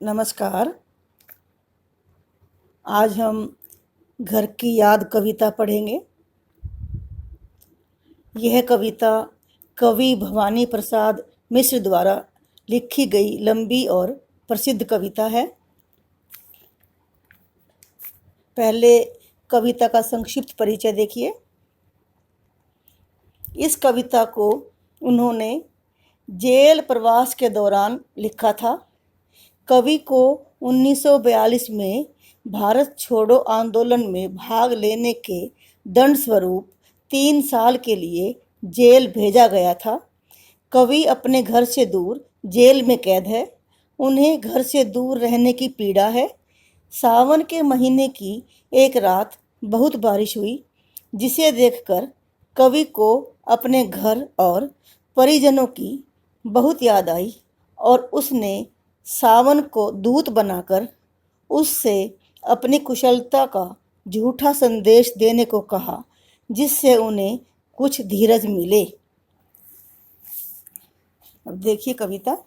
नमस्कार। आज हम घर की याद कविता पढ़ेंगे। यह कविता कवि भवानी प्रसाद मिश्र द्वारा लिखी गई लंबी और प्रसिद्ध कविता है। पहले कविता का संक्षिप्त परिचय देखिए। इस कविता को उन्होंने जेल प्रवास के दौरान लिखा था। कवि को 1942 में भारत छोड़ो आंदोलन में भाग लेने के दंड स्वरूप 3 साल के लिए जेल भेजा गया था। कवि अपने घर से दूर जेल में कैद है। उन्हें घर से दूर रहने की पीड़ा है। सावन के महीने की एक रात बहुत बारिश हुई, जिसे देखकर कवि को अपने घर और परिजनों की बहुत याद आई और उसने सावन को दूत बनाकर उससे अपनी कुशलता का झूठा संदेश देने को कहा, जिससे उन्हें कुछ धीरज मिले। अब देखिए कविता।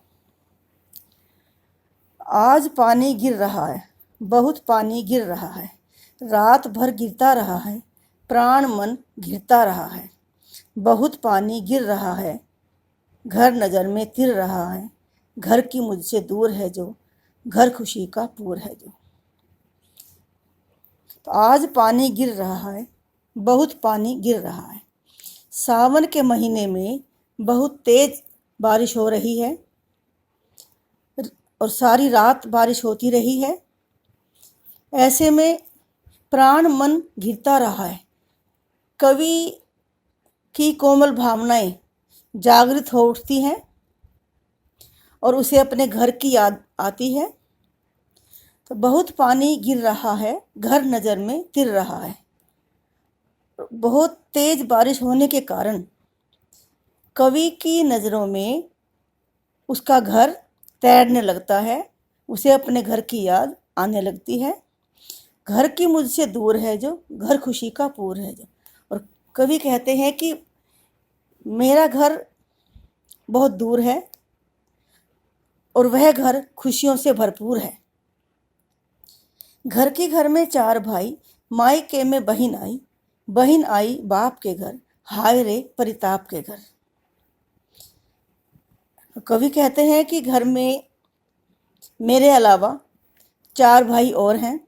आज पानी गिर रहा है, बहुत पानी गिर रहा है, रात भर गिरता रहा है, प्राण मन घिरता रहा है। बहुत पानी गिर रहा है, घर नज़र में तिर रहा है, घर की मुझसे दूर है जो, घर खुशी का पूर है जो। तो आज पानी गिर रहा है, बहुत पानी गिर रहा है। सावन के महीने में बहुत तेज बारिश हो रही है और सारी रात बारिश होती रही है। ऐसे में प्राण मन घिरता रहा है। कवि की कोमल भावनाएं जागृत हो उठती हैं और उसे अपने घर की याद आती है। तो बहुत पानी गिर रहा है, घर नज़र में तिर रहा है। बहुत तेज बारिश होने के कारण कवि की नज़रों में उसका घर तैरने लगता है। उसे अपने घर की याद आने लगती है। घर की मुझसे दूर है जो, घर खुशी का पूर है जो। और कवि कहते हैं कि मेरा घर बहुत दूर है और वह घर खुशियों से भरपूर है। घर में 4 भाई, मायके में बहन आई बाप के घर, हाय रे परिताप के घर। कवि कहते हैं कि घर में मेरे अलावा 4 भाई और हैं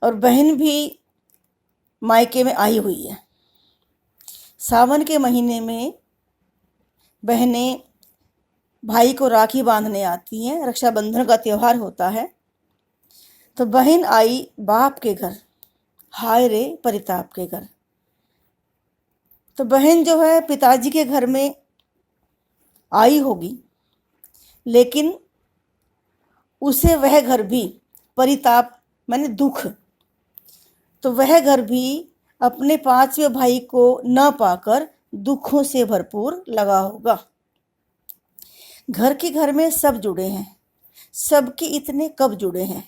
और बहन भी मायके में आई हुई है। सावन के महीने में बहनें भाई को राखी बांधने आती हैं। रक्षाबंधन का त्यौहार होता है। तो बहन आई बाप के घर, हाय रे परिताप के घर। तो बहन जो है पिताजी के घर में आई होगी, लेकिन उसे वह घर भी परिताप माने दुख, तो वह घर भी अपने 5वें भाई को न पाकर दुखों से भरपूर लगा होगा। घर में सब जुड़े हैं, सबके इतने कब जुड़े हैं,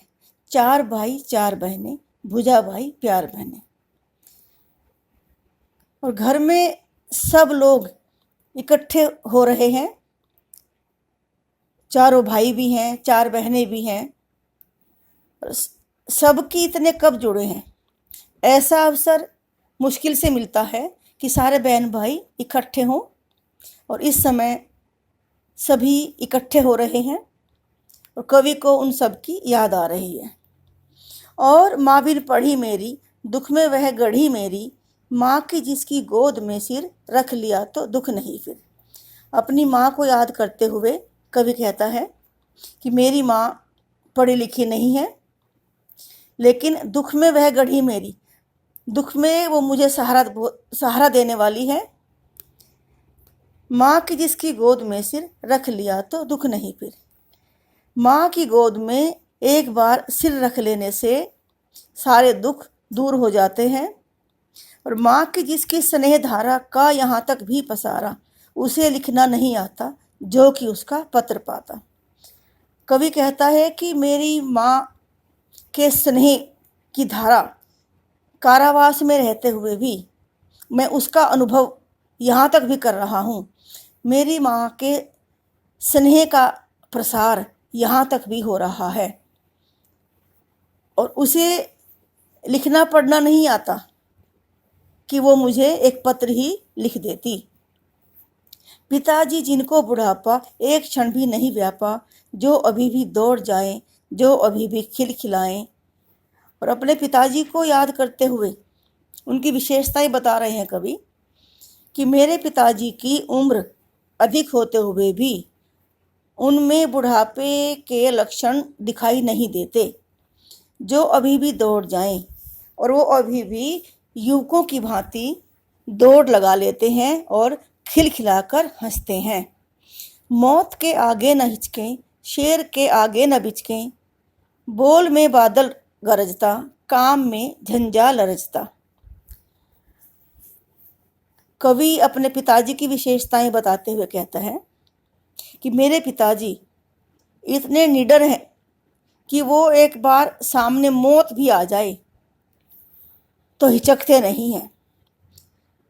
4 भाई 4 बहनें, भुजा भाई प्यार बहनें। और घर में सब लोग इकट्ठे हो रहे हैं। 4 भाई भी हैं, 4 बहनें भी हैं, सबकी इतने कब जुड़े हैं। ऐसा अवसर मुश्किल से मिलता है कि सारे बहन भाई इकट्ठे हों और इस समय सभी इकट्ठे हो रहे हैं और कवि को उन सब की याद आ रही है। और माँ भी पढ़ी मेरी, दुख में वह गढ़ी मेरी, माँ की जिसकी गोद में सिर, रख लिया तो दुख नहीं फिर। अपनी माँ को याद करते हुए कवि कहता है कि मेरी माँ पढ़ी लिखी नहीं है, लेकिन दुख में वह गढ़ी मेरी, दुख में वो मुझे सहारा देने वाली है। माँ की जिसकी गोद में सिर, रख लिया तो दुख नहीं फिर। माँ की गोद में एक बार सिर रख लेने से सारे दुख दूर हो जाते हैं। और माँ की जिसकी स्नेह धारा का यहाँ तक भी पसारा, उसे लिखना नहीं आता जो कि उसका पत्र पाता। कवि कहता है कि मेरी माँ के स्नेह की धारा, कारावास में रहते हुए भी मैं उसका अनुभव यहाँ तक भी कर रहा हूँ। मेरी माँ के स्नेह का प्रसार यहाँ तक भी हो रहा है और उसे लिखना पढ़ना नहीं आता कि वो मुझे एक पत्र ही लिख देती। पिताजी जिनको बुढ़ापा एक क्षण भी नहीं व्यापा, जो अभी भी दौड़ जाएं, जो अभी भी खिलखिलाएं। और अपने पिताजी को याद करते हुए उनकी विशेषताएं बता रहे हैं कवि कि मेरे पिताजी की उम्र अधिक होते हुए भी उनमें बुढ़ापे के लक्षण दिखाई नहीं देते, जो अभी भी दौड़ जाएं और वो अभी भी युवकों की भांति दौड़ लगा लेते हैं और खिलखिलाकर हंसते हैं। मौत के आगे न हिचकें, शेर के आगे न बिचकें, बोल में बादल गरजता, काम में झंझा लरजता। कवि अपने पिताजी की विशेषताएं बताते हुए कहता है कि मेरे पिताजी इतने निडर हैं कि वो एक बार सामने मौत भी आ जाए तो हिचकते नहीं हैं,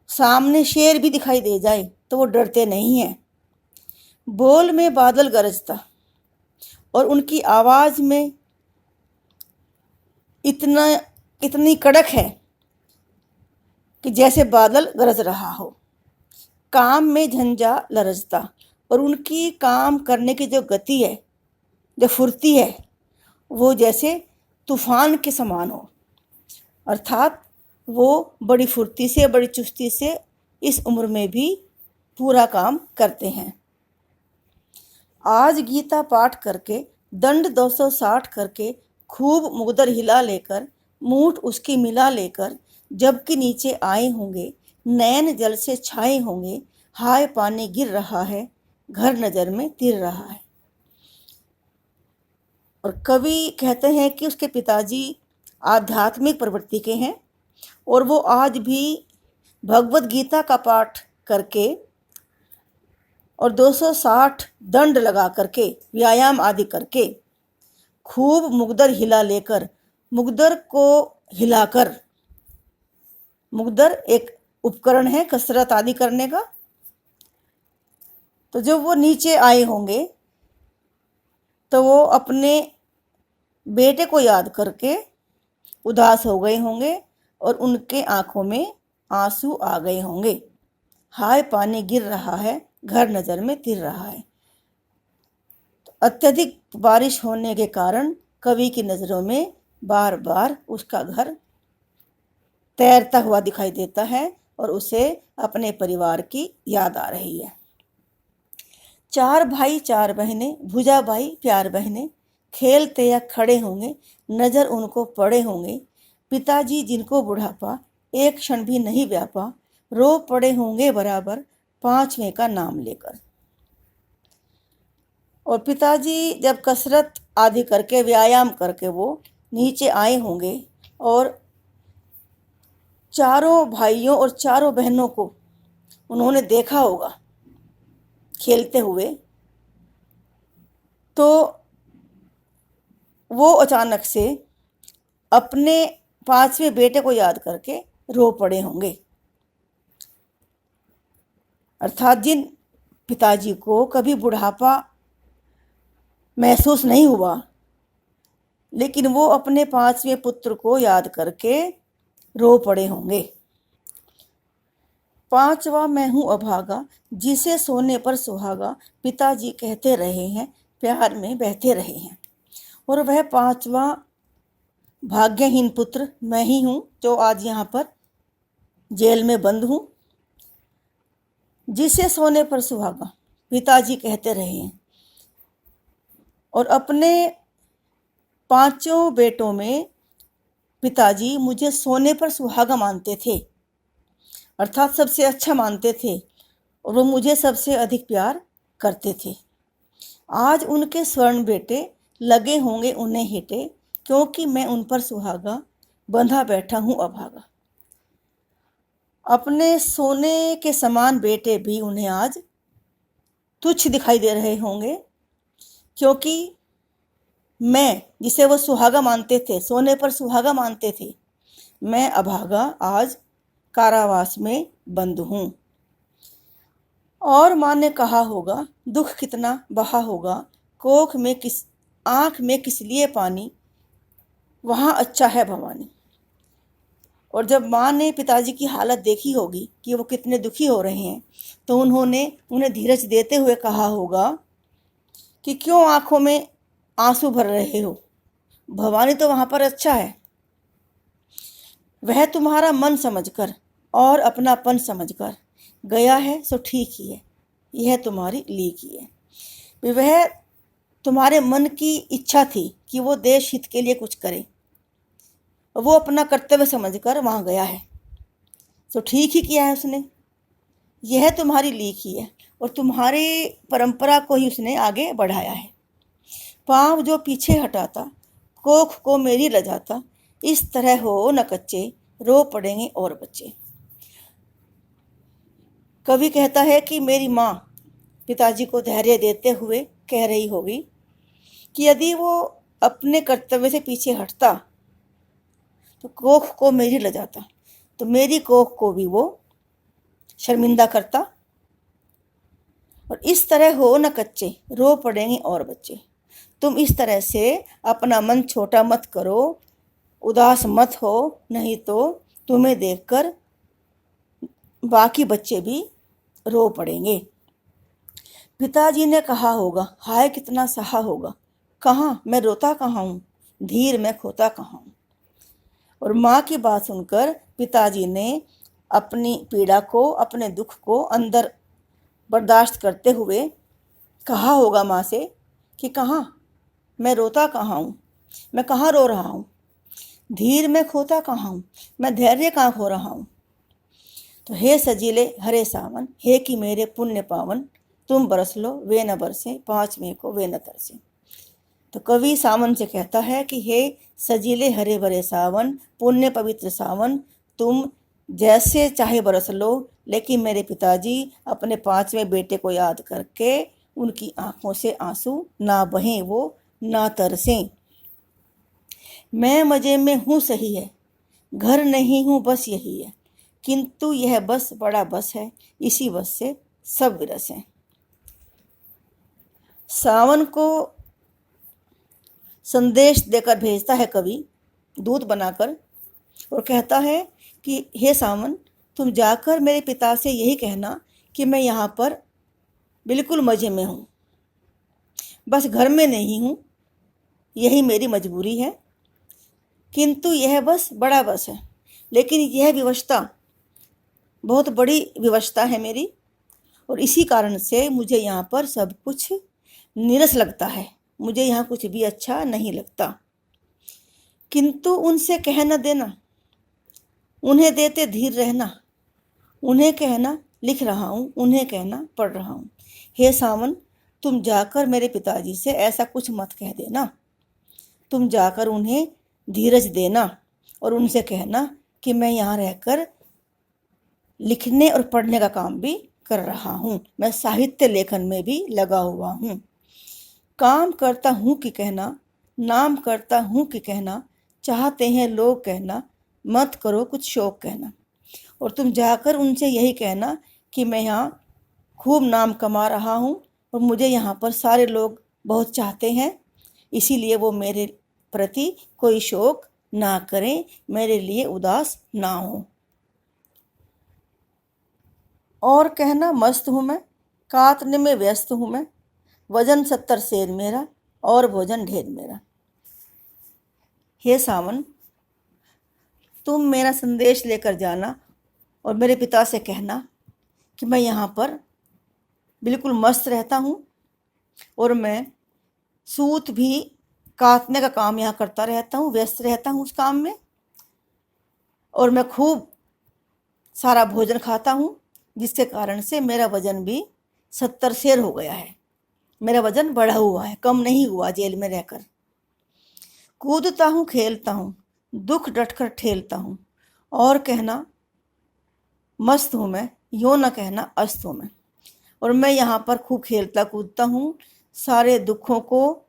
सामने शेर भी दिखाई दे जाए तो वो डरते नहीं हैं। बोल में बादल गरजता, और उनकी आवाज़ में इतनी कड़क है कि जैसे बादल गरज रहा हो। काम में झंझा लरजता, और उनकी काम करने की जो गति है, जो फुर्ती है, वो जैसे तूफान के समान हो। अर्थात वो बड़ी फुर्ती से, बड़ी चुस्ती से इस उम्र में भी पूरा काम करते हैं। आज गीता पाठ करके, दंड 260 करके, खूब मुगदर हिला लेकर, मूठ उसकी मिला लेकर, जबकि नीचे आए होंगे, नैन जल से छाए होंगे, हाय पानी गिर रहा है, घर नजर में तिर रहा है। और कवि कहते हैं कि उसके पिताजी आध्यात्मिक प्रवृत्ति के हैं और वो आज भी भगवत गीता का पाठ करके और 260 दंड लगा करके, व्यायाम आदि करके, खूब मुगदर हिला लेकर, मुगदर को हिलाकर, मुगदर एक उपकरण है कसरत आदि करने का, तो जब वो नीचे आए होंगे तो वो अपने बेटे को याद करके उदास हो गए होंगे और उनके आंखों में आंसू आ गए होंगे। हाय पानी गिर रहा है, घर नज़र में तिर रहा है। तो अत्यधिक बारिश होने के कारण कवि की नज़रों में बार बार उसका घर तैरता हुआ दिखाई देता है और उसे अपने परिवार की याद आ रही है। 4 भाई 4 बहनें, भुजा भाई प्यार बहनें, खेलते या खड़े होंगे, नज़र उनको पड़े होंगे। पिताजी जिनको बुढ़ापा एक क्षण भी नहीं व्यापा, रो पड़े होंगे बराबर 5वें का नाम लेकर। और पिताजी जब कसरत आदि करके, व्यायाम करके वो नीचे आए होंगे और चारों भाइयों और चारों बहनों को उन्होंने देखा होगा खेलते हुए, तो वो अचानक से अपने 5वें बेटे को याद करके रो पड़े होंगे। अर्थात जिन पिताजी को कभी बुढ़ापा महसूस नहीं हुआ, लेकिन वो अपने 5वें पुत्र को याद करके रो पड़े होंगे। 5वां मैं हूँ अभागा, जिसे सोने पर सुहागा, पिताजी कहते रहे हैं, प्यार में बहते रहे हैं। और वह 5वां भाग्यहीन पुत्र मैं ही हूँ, जो आज यहाँ पर जेल में बंद हूँ। जिसे सोने पर सुहागा पिताजी कहते रहे हैं। और अपने 5 बेटों में पिताजी मुझे सोने पर सुहागा मानते थे, अर्थात सबसे अच्छा मानते थे और वो मुझे सबसे अधिक प्यार करते थे। आज उनके स्वर्ण बेटे लगे होंगे उन्हें हेटे, क्योंकि मैं उन पर सुहागा बंधा बैठा हूँ अभागा। अपने सोने के समान बेटे भी उन्हें आज तुच्छ दिखाई दे रहे होंगे, क्योंकि मैं जिसे वो सुहागा मानते थे, सोने पर सुहागा मानते थे, मैं अभागा आज कारावास में बंद हूँ। और माँ ने कहा होगा दुख कितना बहा होगा, कोख में आँख में किस लिए पानी, वहाँ अच्छा है भवानी। और जब माँ ने पिताजी की हालत देखी होगी कि वो कितने दुखी हो रहे हैं, तो उन्होंने उन्हें धीरज देते हुए कहा होगा कि क्यों आंखों में आंसू भर रहे हो, भवानी तो वहाँ पर अच्छा है। वह तुम्हारा मन समझकर और अपनापन समझकर गया है, सो ठीक ही है, यह तुम्हारी लीक ही है। वह तुम्हारे मन की इच्छा थी कि वो देश हित के लिए कुछ करे, वो अपना कर्तव्य समझकर वहाँ गया है, तो ठीक ही किया है उसने। यह तुम्हारी लीक ही है और तुम्हारी परंपरा को ही उसने आगे बढ़ाया है। पाँव जो पीछे हटाता, कोख को मेरी लजाता, इस तरह हो न कच्चे, रो पड़ेंगे और बच्चे। कवि कहता है कि मेरी माँ पिताजी को धैर्य देते हुए कह रही होगी कि यदि वो अपने कर्तव्य से पीछे हटता तो कोख को मेरी लजाता, तो मेरी कोख को भी वो शर्मिंदा करता। और इस तरह हो न कच्चे, रो पड़ेंगे और बच्चे। तुम इस तरह से अपना मन छोटा मत करो, उदास मत हो, नहीं तो तुम्हें देखकर बाकी बच्चे भी रो पड़ेंगे। पिताजी ने कहा होगा, हाय कितना सहा होगा, कहाँ मैं रोता कहाँ हूँ, धीर मैं खोता कहाँ हूँ। और माँ की बात सुनकर पिताजी ने अपनी पीड़ा को, अपने दुख को अंदर बर्दाश्त करते हुए कहा होगा माँ से कि कहाँ मैं रोता कहाँ हूँ, मैं कहाँ रो रहा हूँ, धीर मैं खोता कहाँ हूँ, मैं धैर्य कहाँ खो रहा हूँ। तो हे सजीले हरे सावन, हे कि मेरे पुण्य पावन, तुम बरस लो वे न बरसे, 5 मई को वे न तरसे। तो कवि सावन से कहता है कि हे सजीले हरे भरे सावन, पुण्य पवित्र सावन, तुम जैसे चाहे बरस लो, लेकिन मेरे पिताजी अपने 5वें बेटे को याद करके उनकी आंखों से आंसू ना बहें, वो ना तरसें। मैं मजे में हूँ सही है, घर नहीं हूँ बस यही है, किंतु यह बस बड़ा बस है, इसी बस से सब विरस हैं। सावन को संदेश देकर भेजता है कवि दूत बनाकर और कहता है कि हे सावन, तुम जाकर मेरे पिता से यही कहना कि मैं यहाँ पर बिल्कुल मज़े में हूँ, बस घर में नहीं हूँ, यही मेरी मजबूरी है, किंतु यह बस बड़ा बस है, लेकिन यह विवशता बहुत बड़ी विवशता है मेरी, और इसी कारण से मुझे यहाँ पर सब कुछ नीरस लगता है, मुझे यहाँ कुछ भी अच्छा नहीं लगता। किंतु उनसे कह न देना, उन्हें देते धीर रहना, उन्हें कहना लिख रहा हूँ, उन्हें कहना पढ़ रहा हूँ। हे सावन, तुम जाकर मेरे पिताजी से ऐसा कुछ मत कह देना, तुम जाकर उन्हें धीरज देना और उनसे कहना कि मैं यहाँ रहकर लिखने और पढ़ने का काम भी कर रहा हूँ, मैं साहित्य लेखन में भी लगा हुआ हूँ। काम करता हूँ कि कहना, नाम करता हूँ कि कहना, चाहते हैं लोग कहना, मत करो कुछ शौक कहना। और तुम जाकर उनसे यही कहना कि मैं यहाँ खूब नाम कमा रहा हूँ और मुझे यहाँ पर सारे लोग बहुत चाहते हैं, इसीलिए वो मेरे प्रति कोई शोक ना करें, मेरे लिए उदास ना हो। और कहना मस्त हूँ मैं, काटने में व्यस्त हूँ मैं, वजन 70 सेर मेरा और भोजन ढेर मेरा। हे सावन, तुम मेरा संदेश लेकर जाना और मेरे पिता से कहना कि मैं यहाँ पर बिल्कुल मस्त रहता हूँ और मैं सूत भी काटने का काम यहाँ करता रहता हूँ, व्यस्त रहता हूँ उस काम में, और मैं खूब सारा भोजन खाता हूँ, जिसके कारण से मेरा वजन भी 70 सेर हो गया है, मेरा वजन बढ़ा हुआ है, कम नहीं हुआ जेल में रहकर। कूदता हूँ खेलता हूँ, दुख डटकर ठेलता हूँ, और कहना मस्त हूँ मैं, यूँ न कहना अस्त हूँ मैं। और मैं यहाँ पर खूब खेलता कूदता हूँ, सारे दुखों को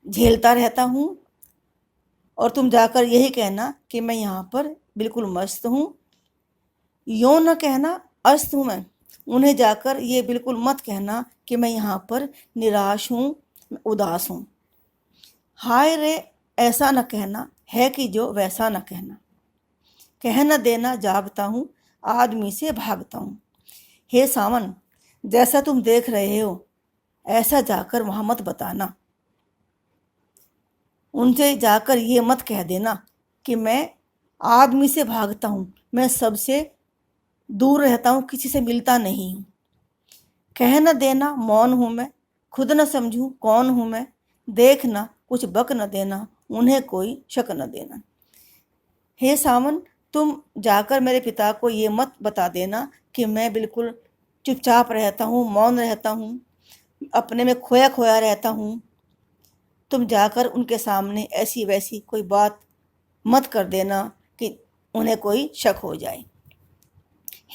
झेलता रहता हूँ, और तुम जाकर यही कहना कि मैं यहाँ पर बिल्कुल मस्त हूँ, यूँ न कहना अस्त हूँ मैं। उन्हें जाकर ये बिल्कुल मत कहना कि मैं यहाँ पर निराश हूँ, उदास हूँ। हाय रे ऐसा न कहना, है कि जो वैसा न कहना। कह न देना जागता हूँ, आदमी से भागता हूँ। हे सावन, जैसा तुम देख रहे हो ऐसा जाकर वहां मत बताना। उनसे जाकर ये मत कह देना कि मैं आदमी से भागता हूँ, मैं सबसे दूर रहता हूँ, किसी से मिलता नहीं हूँ। कह न देना मौन हूँ मैं, खुद न समझूं कौन हूँ मैं। देखना कुछ बक न देना, उन्हें कोई शक न देना। हे सावन, तुम जाकर मेरे पिता को ये मत बता देना कि मैं बिल्कुल चुपचाप रहता हूँ, मौन रहता हूँ, अपने में खोया खोया रहता हूँ। तुम जाकर उनके सामने ऐसी वैसी कोई बात मत कर देना कि उन्हें कोई शक हो जाए।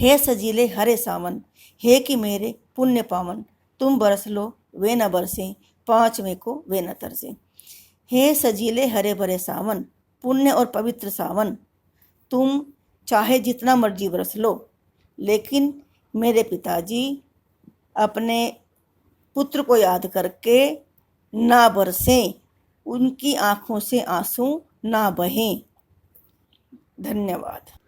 हे सजीले हरे सावन, हे कि मेरे पुण्य पावन, तुम बरस लो वे न बरसें, 5वें को वे न तरसें। हे सजीले हरे भरे सावन, पुण्य और पवित्र सावन, तुम चाहे जितना मर्जी बरस लो, लेकिन मेरे पिताजी अपने पुत्र को याद करके ना बरसें, उनकी आंखों से आंसू ना बहें। धन्यवाद।